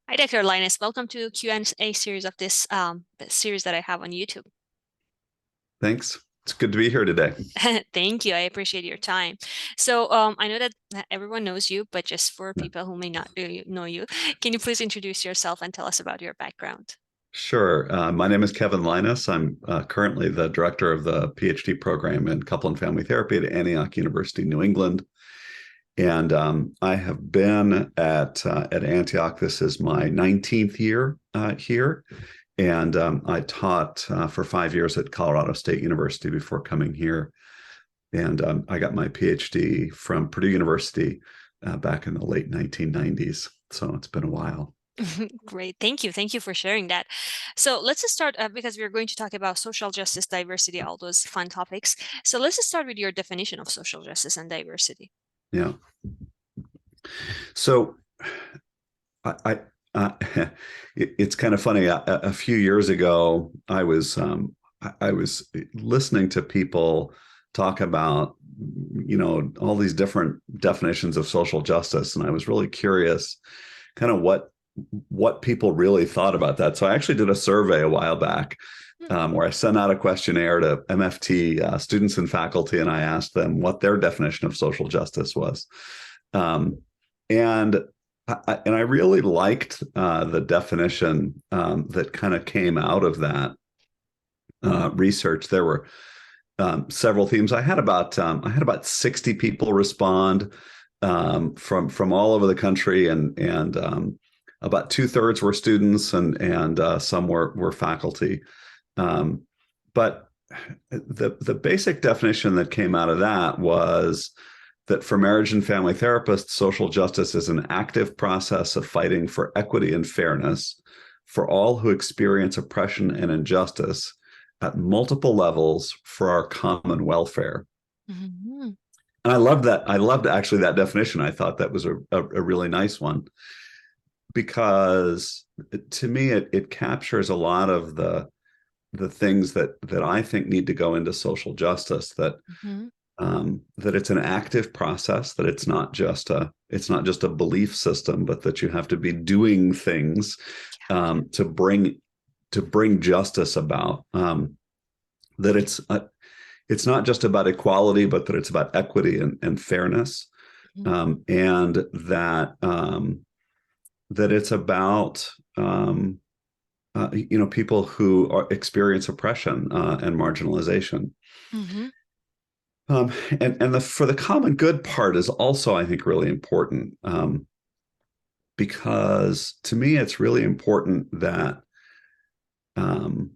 Hi, Dr. Lyness. Welcome to Q&A series of this series that I have on YouTube. Thanks. It's good to be here today. Thank you. I appreciate your time. So I know that everyone knows you, but just for people who may not know you, can you please introduce yourself and tell us about your background? Sure. My name is Kevin Lyness. I'm currently the director of the Ph.D. program in couple and family therapy at Antioch University, New England. And I have been at Antioch. This is my 19th year here. And I taught for 5 years at Colorado State University before coming here. And I got my PhD from Purdue University back in the late 1990s. So it's been a while. Great. Thank you. Thank you for sharing that. So let's just start because we're going to talk about social justice, diversity, all those fun topics. So let's just start with your definition of social justice and diversity. Yeah. So I it's kind of funny. A few years ago, I was listening to people talk about all these different definitions of social justice, and I was really curious, kind of what people really thought about that. So I actually did a survey a while back where I sent out a questionnaire to MFT students and faculty, and I asked them what their definition of social justice was. Um, and I really liked the definition that kind of came out of that research. There were several themes. I had about 60 people respond from all over the country, and about 2/3 were students, and some were faculty. Um, but the basic definition that came out of that was that for marriage and family therapists, social justice is an active process of fighting for equity and fairness for all who experience oppression and injustice at multiple levels for our common welfare. Mhm. And I loved that. I loved actually that definition. I thought that was a really nice one because to me, it captures a lot of the things that I think need to go into social justice, Mhm. that it's an active process, that it's not just a belief system, but that you have to be doing things to bring justice about. That it's not just about equality, but that it's about equity and fairness, Mhm. and that it's about people who experience oppression and marginalization. Mhm. For the common good part is also, I think, really important, because to me, it's really important um,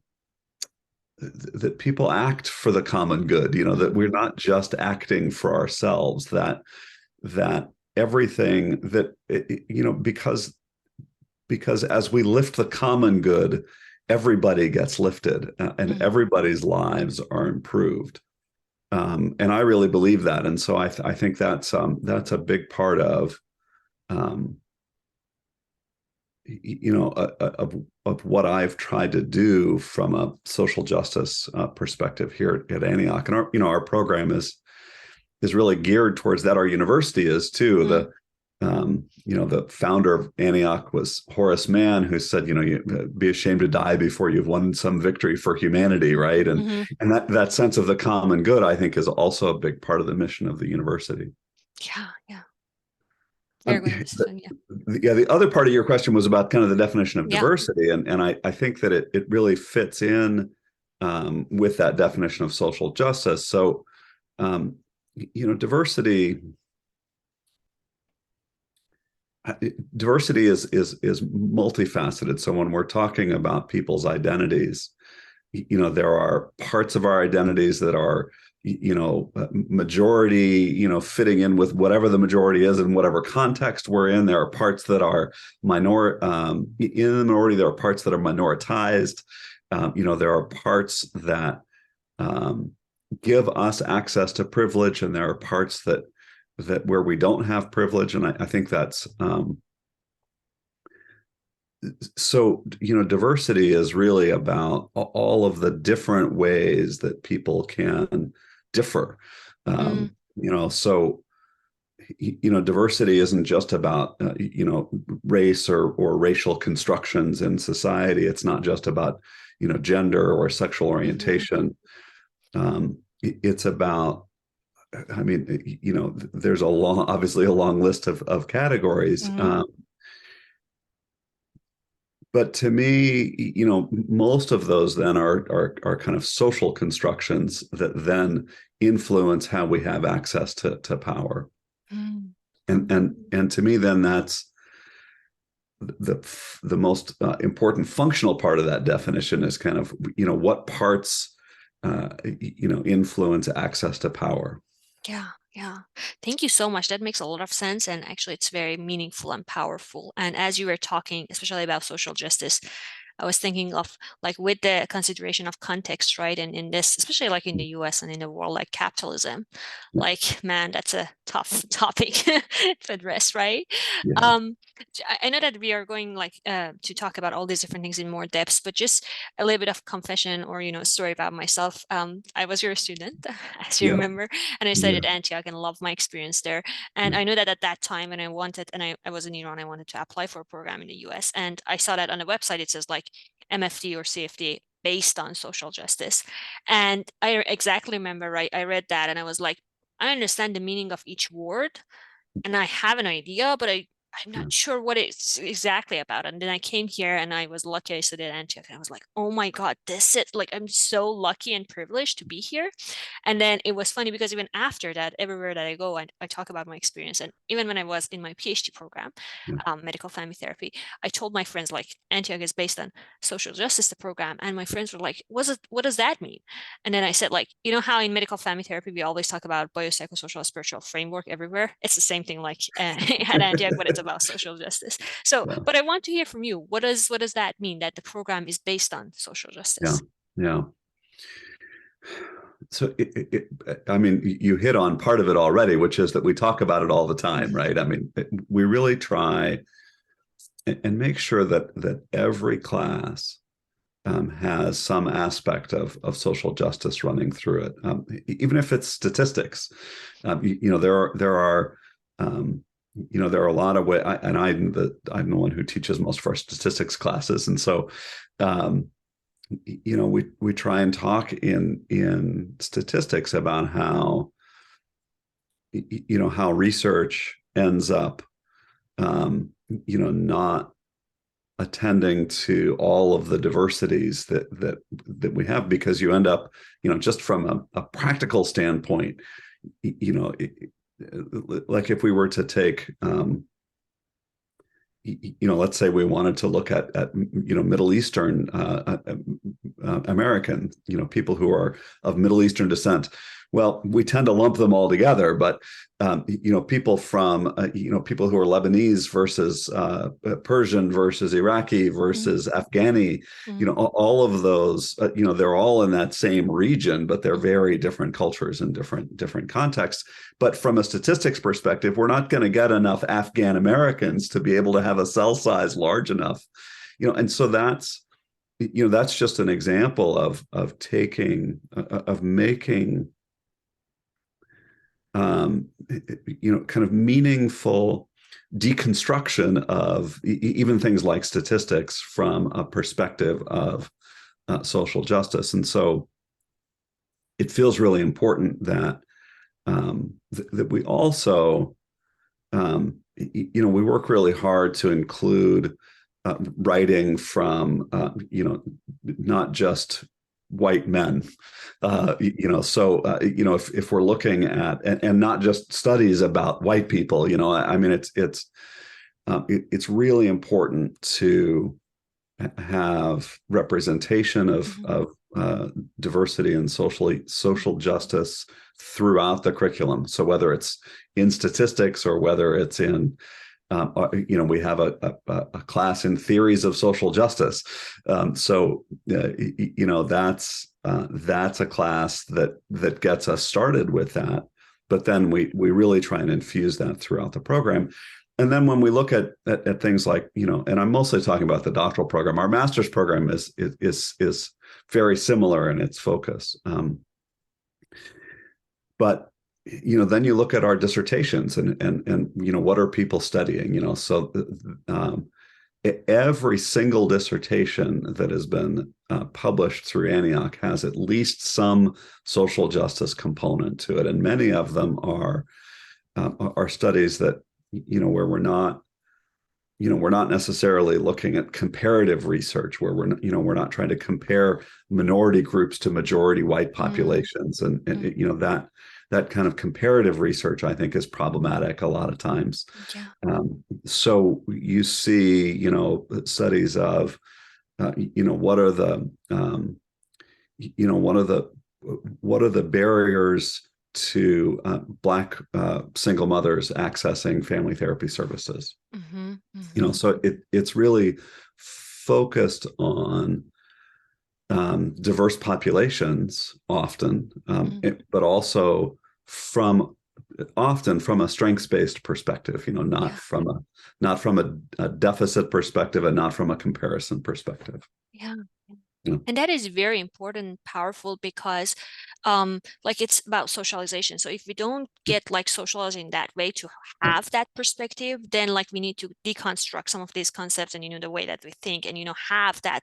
that people act for the common good. That we're Mhm. not just acting for ourselves. That everything that because as we lift the common good, everybody gets lifted, and Mhm. everybody's lives are improved. And I really believe that, and so I think that's a big part of um, of what I've tried to do from a social justice perspective here at Antioch. And our program is really geared towards that. Our university is too. Mhm. The founder of Antioch was Horace Mann, who said, you be ashamed to die before you've won some victory for humanity, right? And Mhm. and that sense of the common good, I think, is also a big part of the mission of the university. Yeah, yeah. Very Um, good understood. Yeah. the other part of your question was about kind of the definition of Yeah. diversity, and I think that it really fits in with that definition of social justice. So, um, diversity is multifaceted. So when we're talking about people's identities, there are parts of our identities that are majority, fitting in with whatever the majority is in whatever context we're in. There are parts that are in the minority. There are parts that are minoritized. There are parts that um, give us access to privilege, and there are parts that where we don't have privilege. And I think that's so, diversity is really about all of the different ways that people can differ. Mhm. So diversity isn't just about race or racial constructions in society. It's not just about gender or sexual Hmm. orientation. It's about, I mean, there's obviously a long list of categories. Hmm. But to me, most of those then are kind of social constructions that then influence how we have access to power. And to me, then that's the the most important functional part of that definition is kind of what parts influence access to power. Yeah, yeah. Thank you so much. That makes a lot of sense. And actually, it's very meaningful and powerful. And as you were talking, especially about social justice, I was thinking of like with the consideration of context, right? And in this, especially like in the US and in the world, like capitalism, Yeah, like, man, that's a tough topic to address, right? yeah, Um, I know that we are going like to talk about all these different things in more depth, but just a little bit of confession or, story about myself. I was your student, as you yeah, remember, and I studied yeah, at Antioch and loved my experience there. And yeah, I know that at that time when I wanted, and I was in Iran, I wanted to apply for a program in the US. And I saw that on the website, it says like MFT or CFD based on social justice. And I exactly remember, right? I read that and I was like, I understand the meaning of each word and I have an idea, but I'm not yeah, sure what it's exactly about. And then I came here and I was lucky I studied at Antioch and I was like, oh my God, this is like I'm so lucky and privileged to be here. And then it was funny because even after that, everywhere that I go, I talk about my experience. And even when I was in my PhD program, yeah, medical family therapy, I told my friends like Antioch is based on social justice, the program. And my friends were like, what does that mean? And then I said, like, you know how in medical family therapy, we always talk about biopsychosocial spiritual framework everywhere. It's the same thing like at Antioch, but it's about social justice. So, yeah, but I want to hear from you. What does that mean that the program is based on social yeah, justice? yeah. So I mean, you hit on part of it already, which is that we talk about it all the time, Mm-hmm. right? I mean, we really try and make sure that every class has some aspect of social justice running through it, even if it's statistics. There are there are a lot of ways, and I'm the one who teaches most of our statistics classes, and so um, we try and talk in statistics about how research ends up not attending to all of the diversities that we have, because you end up just from a practical standpoint, you know like if we were to take let's say we wanted to look at Middle Eastern American, people who are of Middle Eastern descent. Well, we tend to lump them all together, but people from people who are Lebanese versus Persian versus Iraqi versus Afghani, Mm-hmm. all of those, they're all in that same region, but they're Mm-hmm. very different cultures and different contexts. But from a statistics perspective, we're not going to get enough Afghan Americans to be able to have a cell size large enough, and so that's just an example of making kind of meaningful deconstruction of even things like statistics from a perspective of social justice. And so it feels really important that that we also we work really hard to include writing from not just white men, if we're looking at and not just studies about white people, I mean it's really important to have representation of Mm-hmm. diversity and social justice throughout the curriculum. So whether it's in statistics or whether it's in we have a class in theories of social justice. That's a class that gets us started with that. But then we really try and infuse that throughout the program. And then when we look at things like, and I'm mostly talking about the doctoral program, our master's program is very similar in its focus. But then you look at our dissertations and what are people studying? So um, every single dissertation that has been published through Antioch has at least some social justice component to it, and many of them are studies that where we're not necessarily looking at comparative research where we're not trying to compare minority groups to majority white populations, and that kind of comparative research I think is problematic a lot of times. Yeah. So you see, studies of, what are the, what are the barriers to Black single mothers accessing family therapy services? Mm-hmm. Mm-hmm. So it's really focused on diverse populations often, but also from often from a strengths-based perspective, Yeah. not from a deficit perspective and not from a comparison perspective. Yeah. Yeah. And that is very important and powerful because like it's about socialization. So if we don't get like socializing that way to have that perspective, then like we need to deconstruct some of these concepts and the way that we think and have that,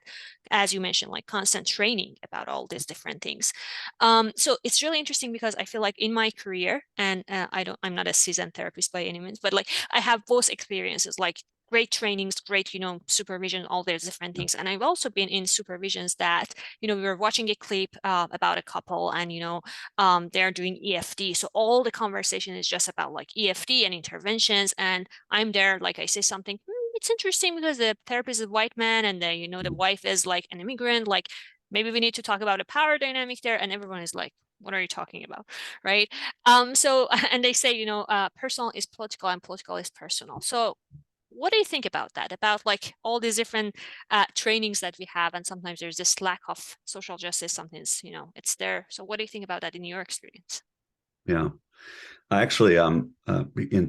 as you mentioned, like constant training about all these different things. So it's really interesting because I feel like in my career, and I'm not a seasoned therapist by any means, but like I have both experiences, like great trainings, great, supervision, all those different things. And I've also been in supervisions that, we were watching a clip about a couple and, they're doing EFD. So all the conversation is just about like EFD and interventions. And I'm there, like I say something, it's interesting because the therapist is a white man and the wife is like an immigrant. Like maybe we need to talk about a power dynamic there. And everyone is like, what are you talking about? Right. So, and they say, personal is political and political is personal. So what do you think about that? About like all these different trainings that we have, and sometimes there's this lack of social justice. Sometimes, it's there. So what do you think about that in your experience? Yeah. I actually, in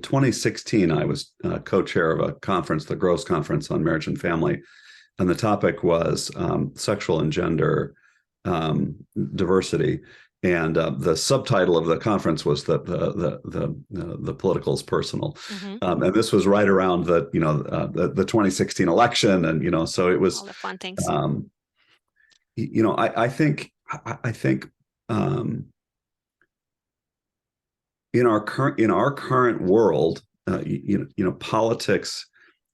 2016, I was co-chair of a conference, the Gross Conference on Marriage and Family, and the topic was sexual and gender diversity. And the subtitle of the conference was the political is personal, Mm-hmm. and this was right around the 2016 election, and so it was, All the fun things. um, I think um, in our current world, politics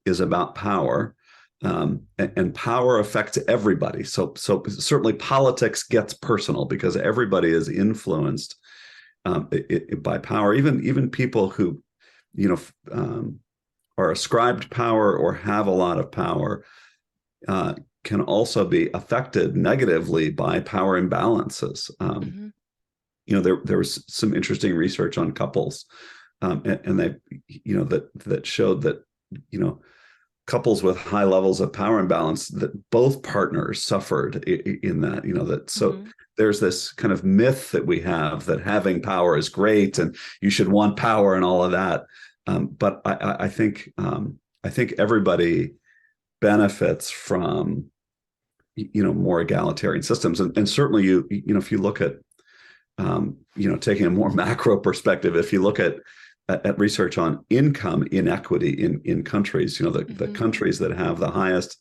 is about power, and power affects everybody. So certainly politics gets personal because everybody is influenced by power. Even people who you know are ascribed power or have a lot of power uh, can also be affected negatively by power imbalances. Mm-hmm. There was some interesting research on couples, and they that showed that couples with high levels of power imbalance, that both partners suffered in that. That so Mm-hmm. there's this kind of myth that we have that having power is great and you should want power and all of that. But I think everybody benefits from more egalitarian systems, and certainly if you look at taking a more macro perspective, if you look at research on income inequity in countries, the Mm-hmm. countries that have the highest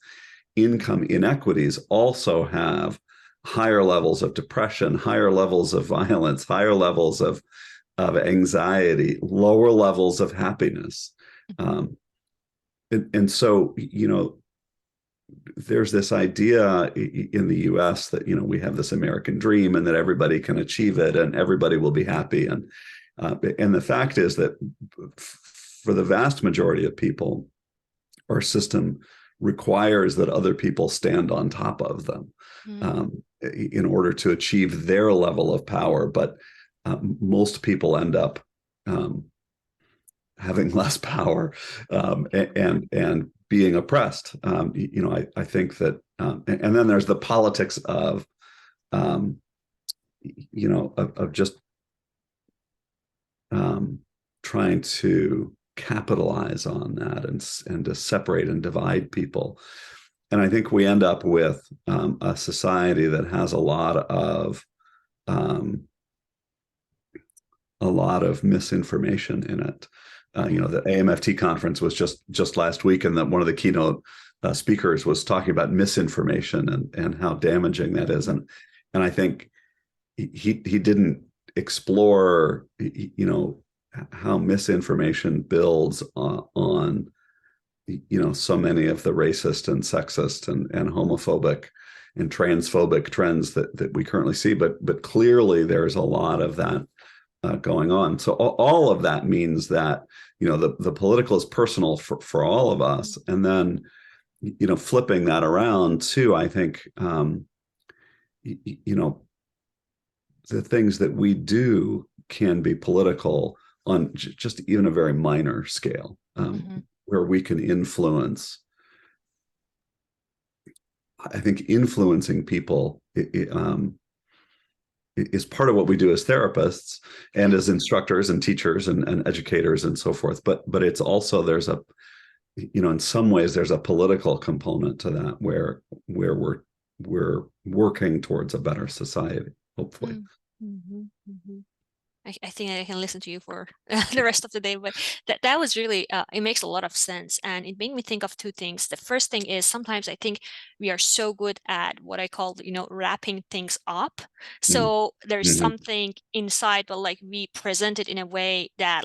income inequities also have higher levels of depression, higher levels of violence, higher levels of anxiety, lower levels of happiness. Um, and so, there's this idea in the US that we have this American dream and that everybody can achieve it and everybody will be happy, and the fact is that for the vast majority of people, our system requires that other people stand on top of them Mm-hmm. in order to achieve their level of power. But most people end up um, having less power, and being oppressed. I think that, and then there's the politics of, of just trying to capitalize on that and to separate and divide people. And I think we end up with a society that has a lot of um, a lot of misinformation in it. The AMFT conference was just last week, and that one of the keynote speakers was talking about misinformation and how damaging that is, and I think he didn't explore how misinformation builds on so many of the racist and sexist and homophobic and transphobic trends that we currently see, but clearly there's a lot of that going on. So all of that means that the political is personal for all of us, and then flipping that around too, I think the things that we do can be political on just even a very minor scale, where we can influence. I think influencing people is part of what we do as therapists and as instructors and teachers and educators and so forth. But it's also, there's a, in some ways there's a political component to that where we're working towards a better society, hopefully. Mm-hmm. Mm-hmm. I think I can listen to you for the rest of the day, but that was really, it makes a lot of sense. And it made me think of two things. The first thing is sometimes I think we are so good at what I call, wrapping things up. So there's something inside, but like we present it in a way that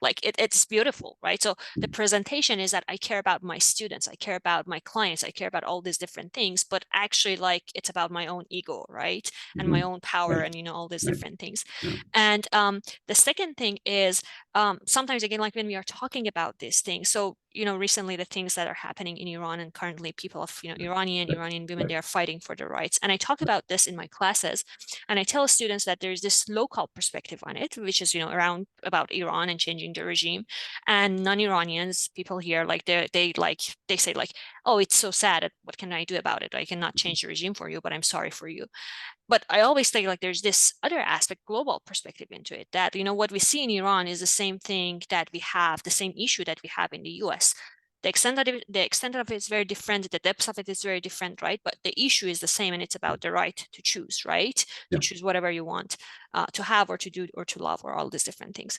it's beautiful, right? So the presentation is that I care about my students, I care about my clients, I care about all these different things, but actually it's about my own ego, right? And my own power, Right. and all these Right. different things. Yeah. And the second thing is sometimes, again, like when we are talking about these things, so recently the things that are happening in Iran, and currently people of Iranian women, they are fighting for their rights. And I talk about this in my classes, and I tell students that there's this local perspective on it, which is around about Iran and changing the regime, and non-Iranians, people here, like they say like, oh, it's so sad, what can I do about it? I cannot change the regime for you, but I'm sorry for you. But I always think like there's this other aspect, global perspective into it, that what we see in Iran is the same thing that we have, the same issue that we have in the US. The extent of it is very different, the depth of it is very different, right? But the issue is the same, and it's about the right to choose, right? Yeah. To choose whatever you want to have, or to do, or to love, or all these different things.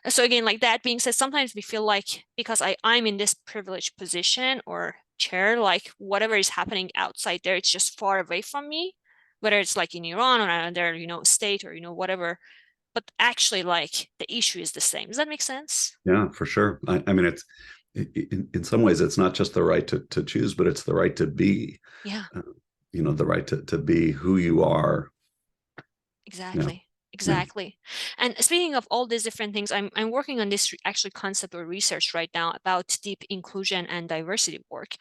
So again, like that being said, sometimes we feel like because I'm in this privileged position or chair, like whatever is happening outside there, it's just far away from me, whether it's like in Iran or another, state, or, whatever. But actually, like the issue is the same. Does that make sense? Yeah, for sure. I mean, it's in some ways, it's not just the right to choose, but it's the right to be. Yeah. The right to be who you are. Exactly. Yeah. Exactly. And speaking of all these different things, I'm working on this actually concept or research right now about deep inclusion and diversity work.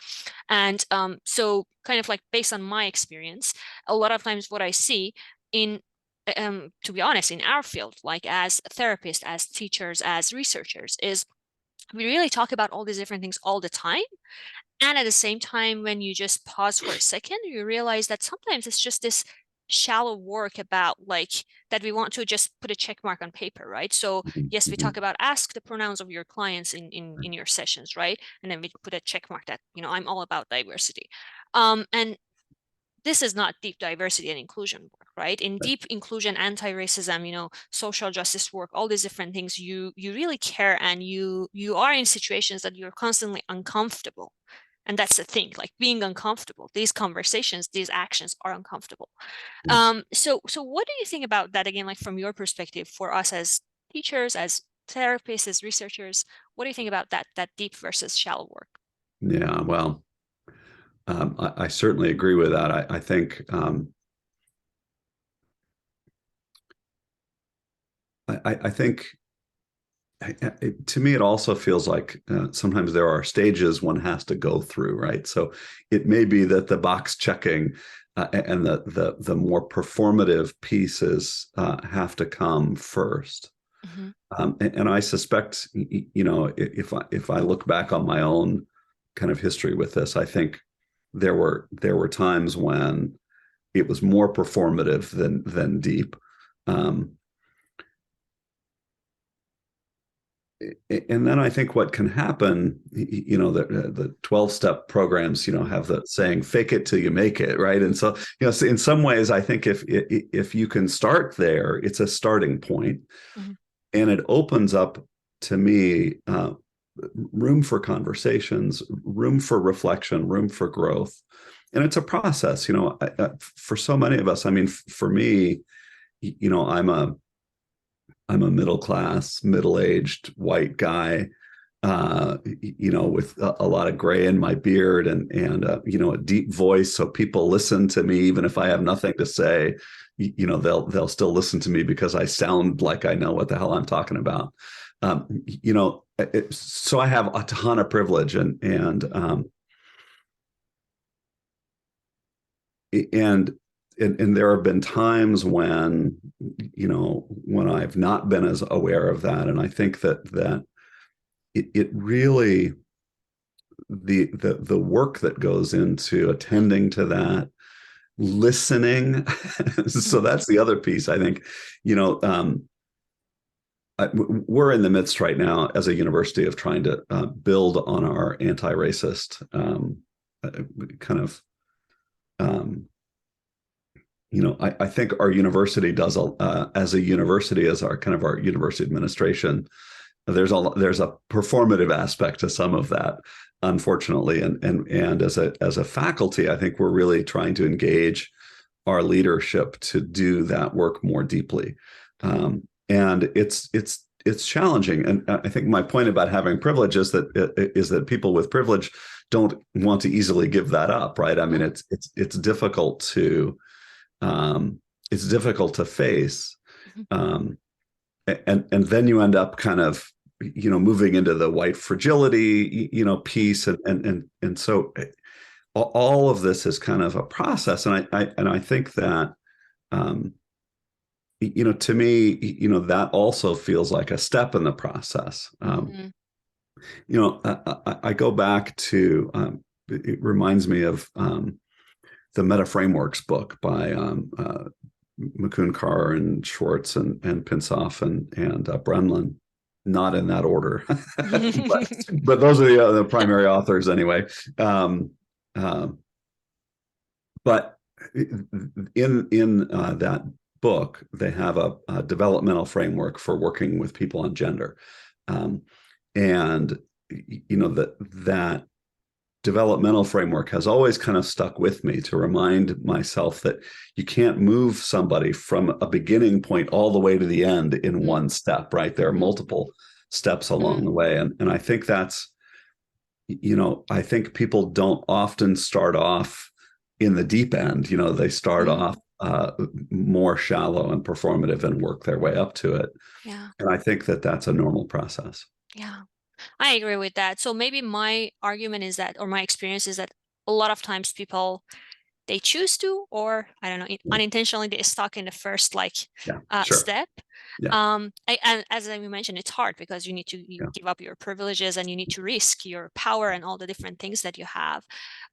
And so kind of like based on my experience, a lot of times what I see in to be honest, in our field, like as therapists, as teachers, as researchers, is we really talk about all these different things all the time. And at the same time, when you just pause for a second, you realize that sometimes it's just this shallow work about like that we want to just put a check mark on paper, right? So yes, we talk about ask the pronouns of your clients in your sessions, right? And then we put a check mark that, I'm all about diversity. And this is not deep diversity and inclusion work, right? In deep inclusion, anti-racism, social justice work, all these different things, you really care, and you are in situations that you're constantly uncomfortable. And that's the thing, like being uncomfortable. These conversations, these actions are uncomfortable. Yeah. So what do you think about that again, like from your perspective, for us as teachers, as therapists, as researchers? What do you think about that deep versus shallow work? Yeah. Well, I certainly agree with that. I think I think to me, it also feels like sometimes there are stages one has to go through, right? So it may be that the box checking and the more performative pieces have to come first. Mm-hmm. And I suspect, if I look back on my own kind of history with this, I think there were times when it was more performative than deep. And then I think what can happen, the 12-step programs, have the saying, fake it till you make it, right? And so, in some ways, I think if you can start there, it's a starting point. Mm-hmm. and it opens up to me room for conversations, room for reflection, room for growth. And it's a process, for so many of us. I mean, for me, I'm a middle class, middle aged white guy, with a lot of gray in my beard and a deep voice. So people listen to me even if I have nothing to say. They'll still listen to me because I sound like I know what the hell I'm talking about. So I have a ton of privilege, and there have been times when I've not been as aware of that, and I think that it really, the work that goes into attending to that, listening. So Mhm. that's the other piece. I think, we're in the midst right now as a university of trying to build on our anti-racist kind of um, I think our university does as a university, as our kind of our university administration, there's a performative aspect to some of that, unfortunately, and as a faculty, I think we're really trying to engage our leadership to do that work more deeply, and it's challenging. And I think my point about having privilege is that people with privilege don't want to easily give that up, right? I mean, Mhm. it's difficult to um, it's difficult to face, Mhm. um, and then you end up kind of moving into the white fragility piece, and so all of this is kind of a process, and I think that um, to me that also feels like a step in the process. Mhm. I go back to it reminds me of the Meta Frameworks book by McCune Carr and Schwartz and Pinsoff and Brenlin, not in that order, but those are the primary authors anyway. Um, um, but in that book, they have a developmental framework for working with people on gender, um, and that developmental framework has always kind of stuck with me to remind myself that you can't move somebody from a beginning point all the way to the end in Mhm. one step, right? There are Mhm. multiple steps Mhm. along the way. And I think I think people don't often start off in the deep end. They start Mhm. off more shallow and performative and work their way up to it. Yeah. And I think that that's a normal process. Yeah. I agree with that. So maybe my argument is that, or my experience is that a lot of times people they choose to, or I don't know, Yeah, unintentionally they stuck in the first yeah, sure. step. Yeah, And as I mentioned, it's hard because you yeah, give up your privileges and you need to risk your power and all the different things that you have.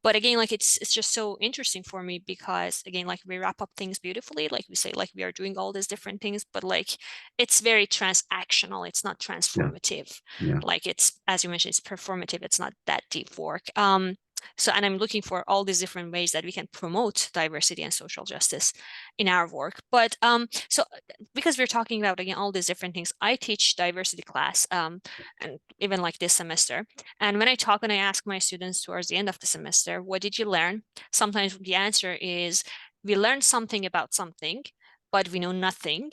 But again, like it's just so interesting for me because again, like we wrap up things beautifully, like we say, like we are doing all these different things, but like it's very transactional. It's not yeah, transformative. yeah. Like it's, as you mentioned, it's performative. It's not that deep work. So, and I'm looking for all these different ways that we can promote diversity and social justice in our work. But so because we're talking about again all these different things, I teach diversity class, and even like this semester. And when I talk and I ask my students towards the end of the semester, what did you learn? Sometimes the answer is we learned something about something, but we know nothing.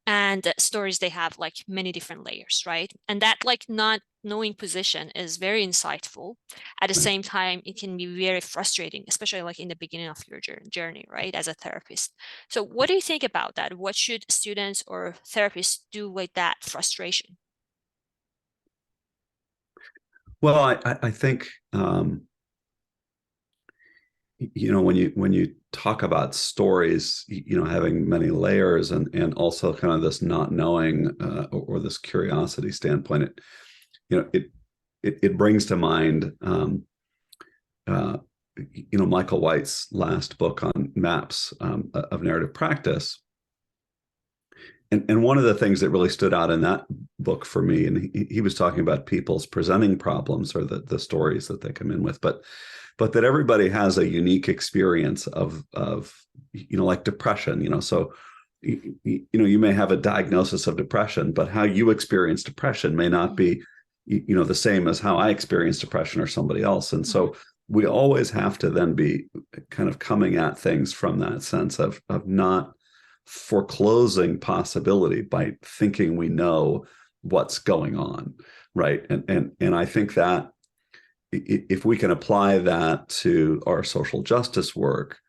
And stories they have like many different layers, right? And that like not knowing position is very insightful. At the Right. same time, it can be very frustrating, especially like in the beginning of your journey, right, as a therapist. So what do you think about that? What should students or therapists do with that frustration? Well, I think when you talk about stories, having many layers and also kind of this not knowing or this curiosity standpoint, it brings to mind uh, Michael White's last book on maps of narrative practice. And one of the things that really stood out in that book for me, and he was talking about people's presenting problems or the stories that they come in with, but that everybody has a unique experience of like depression. So you may have a diagnosis of depression, but how you experience depression may not be, the same as how I experience depression or somebody else. And Mm-hmm. so we always have to then be kind of coming at things from that sense of not foreclosing possibility by thinking we know what's going on, right? And I think that if we can apply that to our social justice work,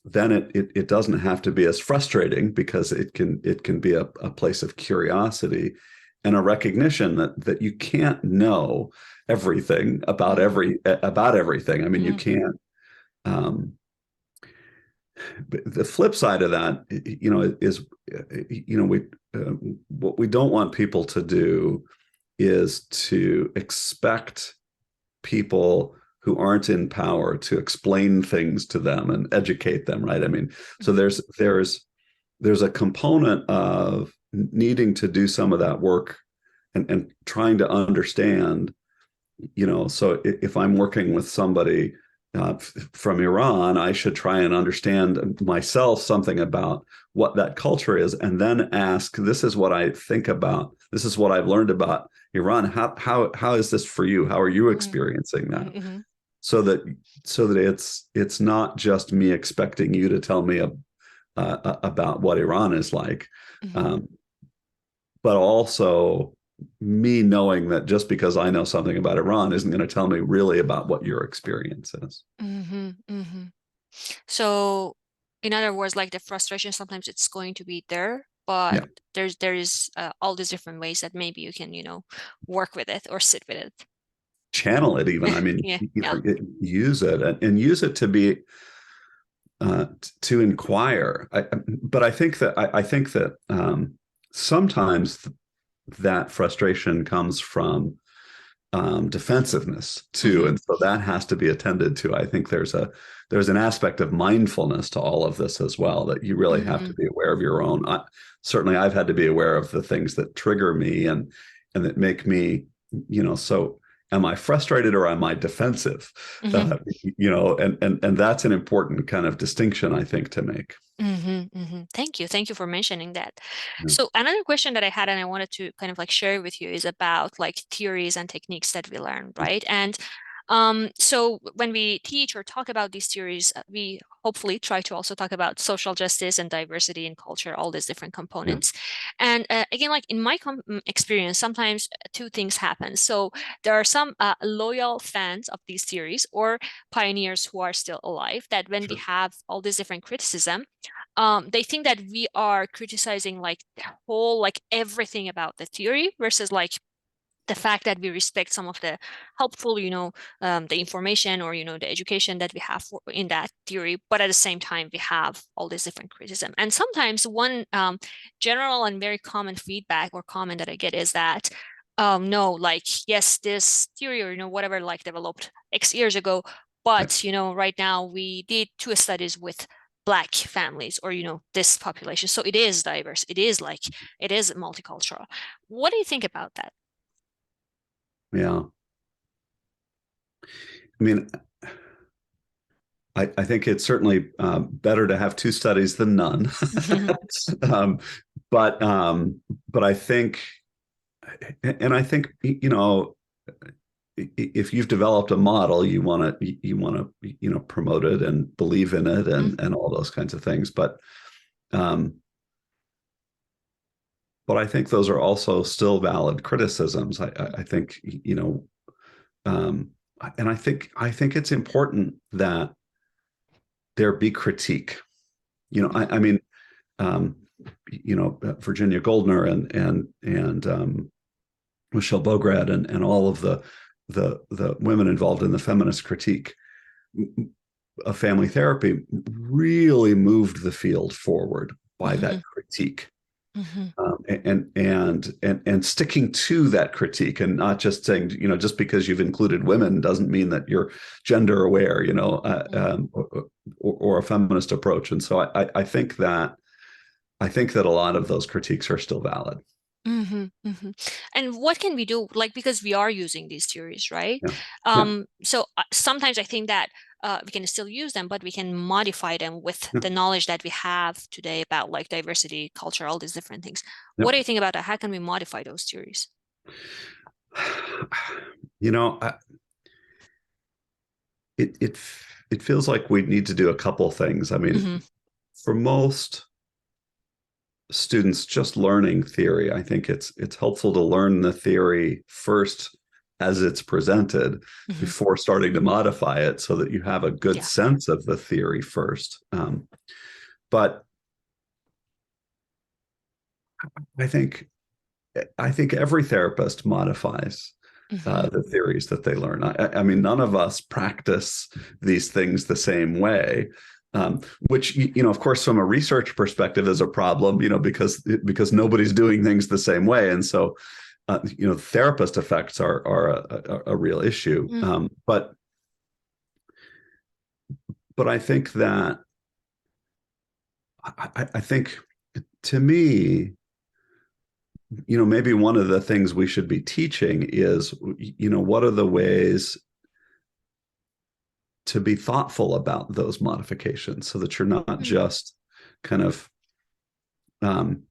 then it doesn't have to be as frustrating, because it can be a place of curiosity and a recognition that you can't know everything about everything. I mean, you Mm-hmm. can't. Um, the flip side of that, is, we what we don't want people to do is to expect people who aren't in power to explain things to them and educate them, right? I mean, so there's a component of needing to do some of that work, and trying to understand, so if I'm working with somebody from Iran, I should try and understand myself something about what that culture is, and then ask, this is what I think about, this is what I've learned about Iran. How is this for you? How are you experiencing that? Mm-hmm. So that it's not just me expecting you to tell me about what Iran is like, Mm-hmm. um, but also me knowing that just because I know something about Iran isn't going to tell me really about what your experience is. Mm-hmm. Mm-hmm. So, in other words, like the frustration, sometimes it's going to be there, but Yeah, there is all these different ways that maybe you can, work with it or sit with it. channel it even. I mean, Yeah, yeah. use it, and use it to be to inquire. But I think that sometimes that frustration comes from defensiveness too, Mm-hmm. and so that has to be attended to. I think there's an aspect of mindfulness to all of this as well, that you really have Mm-hmm. to be aware of your own. Certainly, I've had to be aware of the things that trigger me and that make me, so am I frustrated or am I defensive? Mm-hmm. And that's an important kind of distinction, I think, to make. Mm-hmm. Mm-hmm. Thank you. Thank you for mentioning that. Yeah. So another question that I had and I wanted to kind of like share with you is about like theories and techniques that we learn, right? And so when we teach or talk about these theories, we hopefully try to also talk about social justice and diversity and culture, all these different Yeah. components. And again, like in my experience, sometimes two things happen. So there are some loyal fans of these theories or pioneers who are still alive that when we Sure. have all this different criticism, they think that we are criticizing like the whole, like everything about the theory versus like the fact that we respect some of the helpful, the information or, the education that we have in that theory. But at the same time, we have all this different criticism. And sometimes one general and very common feedback or comment that I get is that, no, like, yes, this theory or, whatever, like developed X years ago, Right. but, right now we did two studies with Black families or, this population. So it is diverse. It is like, it is multicultural. What do you think about that? Yeah. I mean, I think it's certainly better to have two studies than none. um, but um, but I think, and I think, if you've developed a model, you want to promote it and believe in it, and all those kinds of things. Um, but I think those are also still valid criticisms. I think, um, and I think it's important that there be critique. I mean, um, Virginia Goldner and Michelle Bograd and all of the women involved in the feminist critique of family therapy really moved the field forward by Mhm, that critique. mhm, And sticking to that critique, and not just saying, just because you've included women doesn't mean that you're gender aware, mhm, or a feminist approach. And so I think that a lot of those critiques are still valid. And what can we do? Like, because we are using these theories, right? Yeah. Yeah. So sometimes I think that we can still use them, but we can modify them with Yeah. the knowledge that we have today about like diversity, culture, all these different things. Yeah. What do you think about that? How can we modify those theories? You know, it it feels like we need to do a couple things. I mean, Hmm. for most students just learning theory, I think it's helpful to learn the theory first as it's presented Hmm. before starting to modify it, so that you have a good Yeah. sense of the theory first. But I think I think every therapist modifies Hmm. the theories that they learn. I mean, none of us practice these things the same way, which, you know, of course, from a research perspective, is a problem. You know, because nobody's doing things the same way, and so you know, therapist effects are a real issue. Mm. But I think that I think, to me, you know, maybe one of the things we should be teaching is, you know, what are the ways to be thoughtful about those modifications, so that you're not Mm. just kind of, um,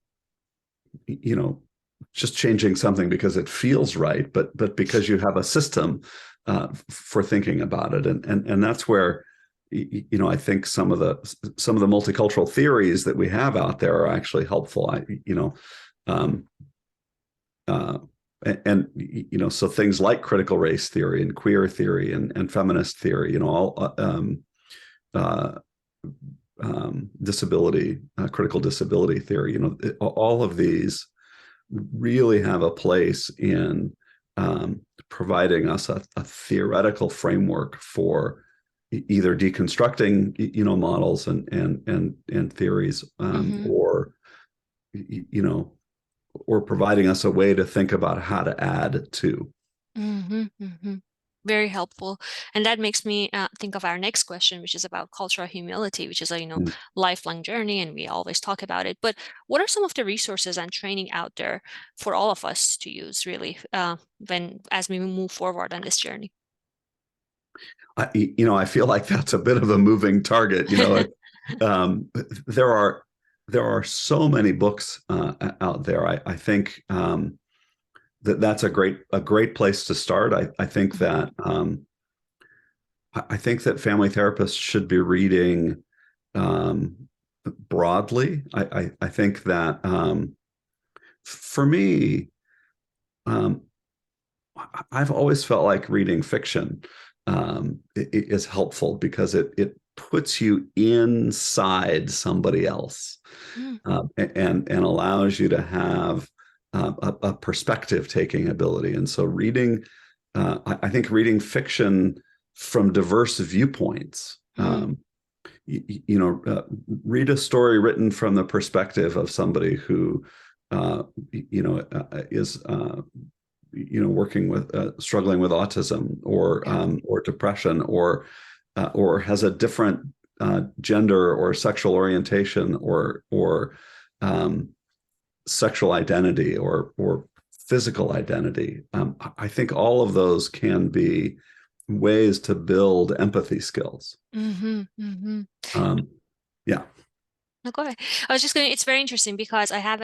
you know, just changing something because it feels right, but because you have a system for thinking about it, and that's where, you know, I think some of the multicultural theories that we have out there are actually helpful. You know, um, uh, and you know, so things like critical race theory and queer theory and feminist theory, you know, all uh, disability, critical disability theory, you know, all of these really have a place in providing us a theoretical framework for either deconstructing, you know, models and theories, Hmm. or, you know, or providing us a way to think about how to add to. Hmm. Hmm. Very helpful. And that makes me think of our next question, which is about cultural humility, which is a, Mm. lifelong journey, and we always talk about it. But what are some of the resources and training out there for all of us to use, really, when as we move forward on this journey? You know, I feel like that's a bit of a moving target. You know, um, there are there are so many books out there. I think that's a great place to start. I think that family therapists should be reading um, broadly. I think that for me, um, I've always felt like reading fiction is helpful because it puts you inside somebody else, Mm. and allows you to have a perspective taking ability. And so reading, I think reading fiction from diverse viewpoints. Mm. You know, read a story written from the perspective of somebody who, you know, is you know, working with struggling with autism Yeah. or depression, or has a different gender or sexual orientation, or um, sexual identity, or physical identity. I think all of those can be ways to build empathy skills. Hmm. Hmm. Um, yeah. No, go ahead. I was just going, it's very interesting because I have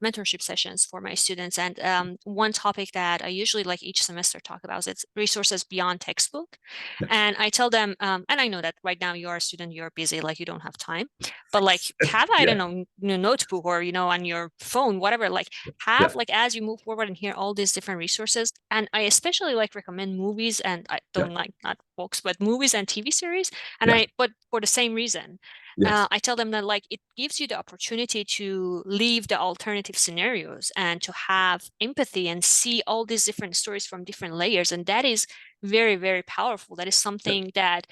mentorship sessions for my students. And one topic that I usually like each semester talk about is it's resources beyond textbook. Yeah. And I tell them, and I know that right now you're a student, you're busy, like you don't have time, but like have, I Yeah. don't know, notebook or, on your phone, whatever, like Yeah. have like as you move forward and hear all these different resources. And I especially like recommend movies, and I Yeah. don't like not books, but movies and TV series. Yeah. But for the same reason Yes. I tell them that like it gives you the opportunity to leave the alternative scenarios and to have empathy and see all these different stories from different layers. And that is very, very powerful. That is Yeah. something that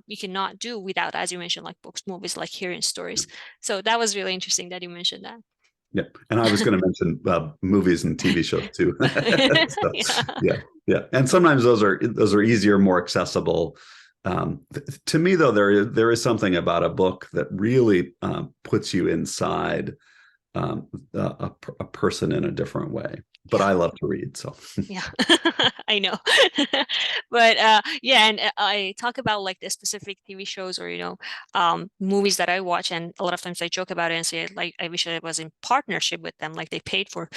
you cannot do without, as you mentioned, like books, movies, like hearing stories. So that was really interesting that you mentioned Yeah, and I was going to mention movies and TV shows too. that. So, Yeah. yeah, yeah, and sometimes those are easier, more accessible. To me, though, there is something about a book that really puts you inside a person in a different way. But Yeah. I love to read, so Yeah, I know. But yeah, and I talk about like the specific TV shows or movies that I watch, and a lot of times I joke about it and say like I wish I was in partnership with them, like they paid for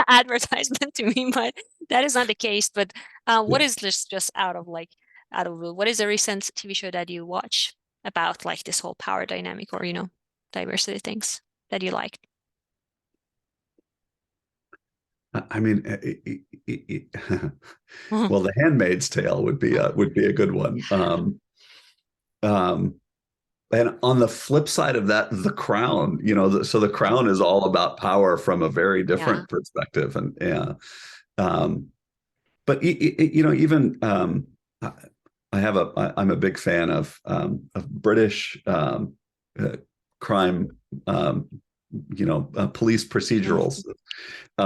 advertisement to me, but that is not the case. But yeah. what is this just out of what is a recent TV show that you watch about like this whole power dynamic or diversity things that you like? I mean, well, The Handmaid's Tale would be a good one. Um, and on the flip side of that, The Crown, so The Crown is all about power from a very Yeah. different perspective, and yeah. Um, but even I'm a big fan of British uh, crime, police procedurals. Mhm.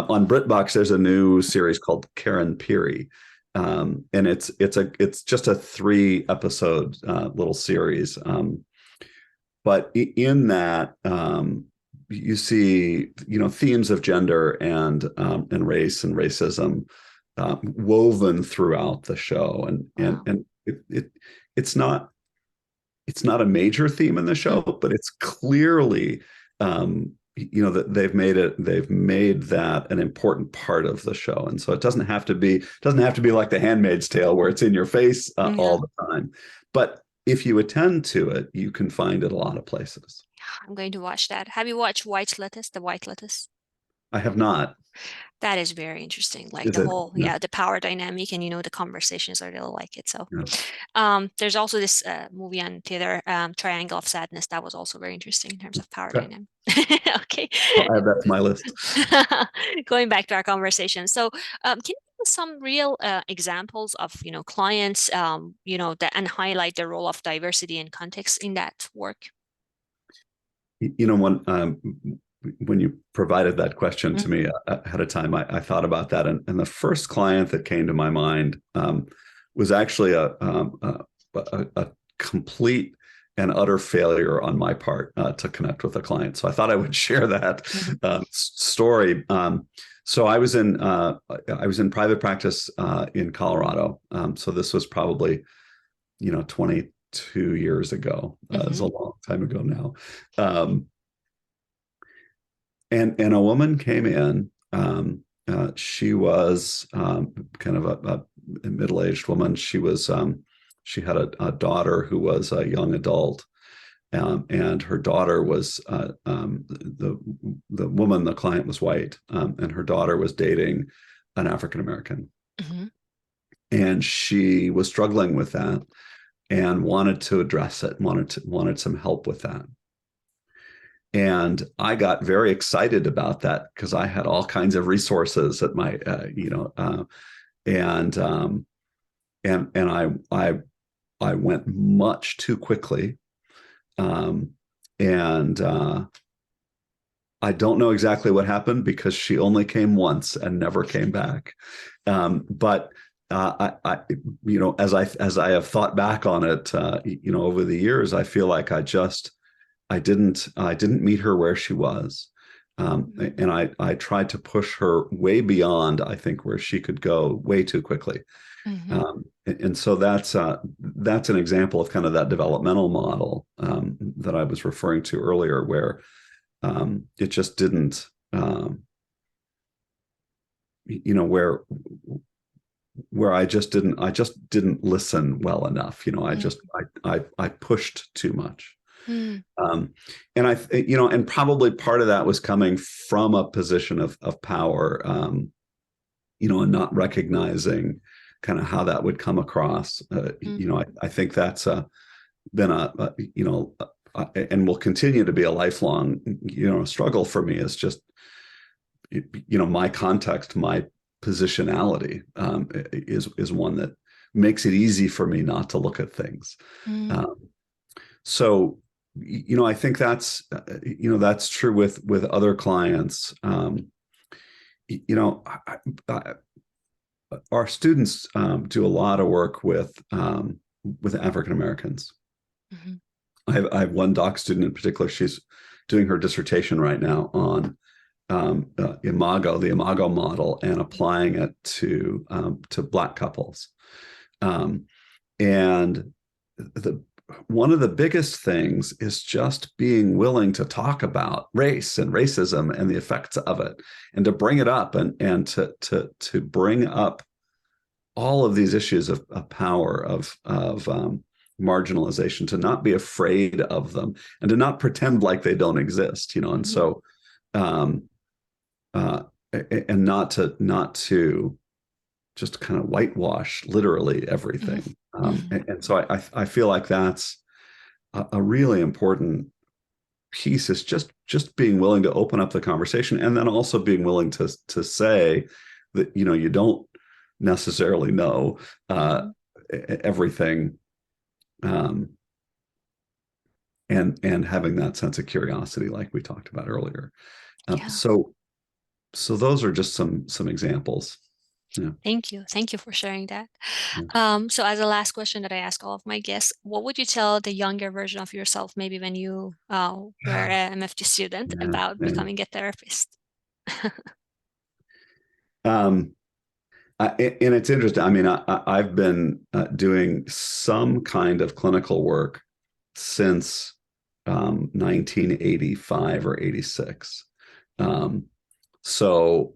On BritBox, there's a new series called Karen Peary, and it's just a 3 episode little series. But in that, you see themes of gender and race and racism woven throughout the show, Wow. and it's not a major theme in the show, Mm. but it's clearly that they've made that an important part of the show. And so it doesn't have to be like The Handmaid's Tale where it's in your face Yeah. all the time. But if you attend to it, you can find it a lot of places. I'm going to watch that. Have you watched White Lettuce, the White Lettuce? I have not. That is very interesting. Like Is the it? whole, Yeah. yeah, the power dynamic and the conversations. I really like it. So, Yeah. there's also this movie on theater, Triangle of Sadness. That was also very interesting in terms of power Okay. dynamic. Okay. I'll add that to my list. Going back to our conversation. So, can you give us some real examples of, clients, that and highlight the role of diversity and context in that work? When you provided that question to Mhm. me ahead of time, I thought about that, and the first client that came to my mind was actually a complete and utter failure on my part to connect with a client. So I thought I would share that Mhm. story. So I was in private practice in Colorado. So this was probably 22 years ago. It's a Mhm. long time ago now. And a woman came in. She was kind of a middle-aged woman. She had a daughter who was a young adult, and her daughter was the woman, the client was white, and her daughter was dating an African American, Mhm. and she was struggling with that and wanted to address it, wanted some help with that. And I got very excited about that because I had all kinds of resources at my, and and I went much too quickly, um, and I don't know exactly what happened because she only came once and never came back. But as I have thought back on it, over the years, I feel like I didn't meet her where she was. And I tried to push her way beyond, I think, where she could go way too quickly. Mhm. And so that's an example of kind of that developmental model that I was referring to earlier, where it just didn't, where I just didn't listen well enough. I pushed too much. Mhm. Um, and and probably part of that was coming from a position of power, and not recognizing kind of how that would come across. Mhm. I think that's been and will continue to be a lifelong, struggle for me. Is just, my context, my positionality is one that makes it easy for me not to look at things. Mhm. Um, so I think that's true with other clients. You know I, our students do a lot of work with African Americans. Mhm. I have one doc student in particular. doing her dissertation right now on imago, the imago model, and applying it to Black couples. And one of the biggest things is just being willing to talk about race and racism and the effects of it, and to bring it up, and to bring up all of these issues of power, of marginalization, to not be afraid of them, and to not pretend like they don't exist, and Mm-hmm. so and not to just kind of whitewash literally everything. Mm-hmm. And so I feel like that's a really important piece, is just being willing to open up the conversation, and then also being willing to say that you don't necessarily know everything, and having that sense of curiosity, like we talked about earlier. Yeah. So those are just some examples. Yeah. Thank you. Thank you for sharing that. Yeah. So as a last question that I ask all of my guests, what would you tell the younger version of yourself, maybe when you were an MFT student, Yeah, about yeah. becoming a therapist? Um, and it's interesting. I mean, I've been doing some kind of clinical work since 1985 or 86. Um, so,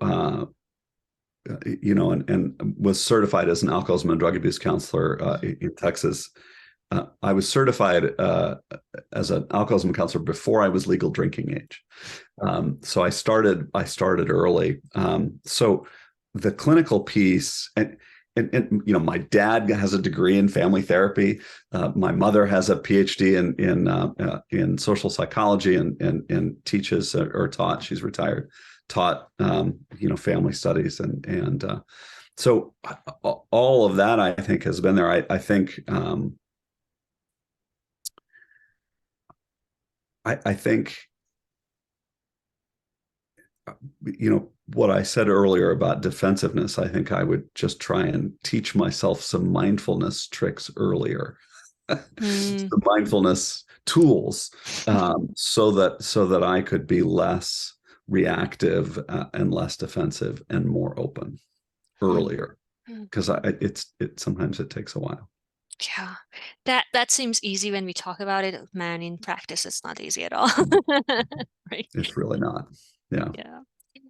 and was certified as an alcoholism and drug abuse counselor in Texas. I was certified as an alcoholism counselor before I was legal drinking age. So I started early. So the clinical piece, and my dad has a degree in family therapy. My mother has a Ph.D. in social psychology, and teaches or taught. She's retired. Taught family studies, and so all of that, I think, has been there. I think. I think, what I said earlier about defensiveness, I think I would just try and teach myself some mindfulness tricks earlier, Mm. some mindfulness tools, so that I could be less reactive and less defensive and more open earlier, Mm. because it sometimes it takes a while. Yeah, that seems easy when we talk about it. Man, in practice, it's not easy at all. Right? It's really not. Yeah. Yeah.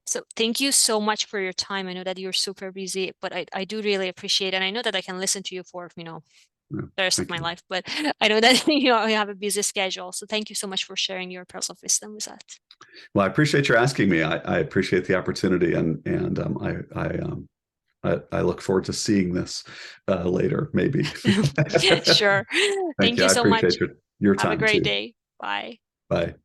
So thank you so much for your time. I know that you're super busy, but I do really appreciate it. And I know that I can listen to you for, Yeah. the rest of Thank my you. life, but I know that you have a busy schedule. So thank you so much for sharing your pearls of wisdom with us. Well, I appreciate your asking me. I appreciate the opportunity, and I look forward to seeing this later, maybe. Sure. Thank Thank you. you I so appreciate much. your Have a time great too. day. Bye. Bye.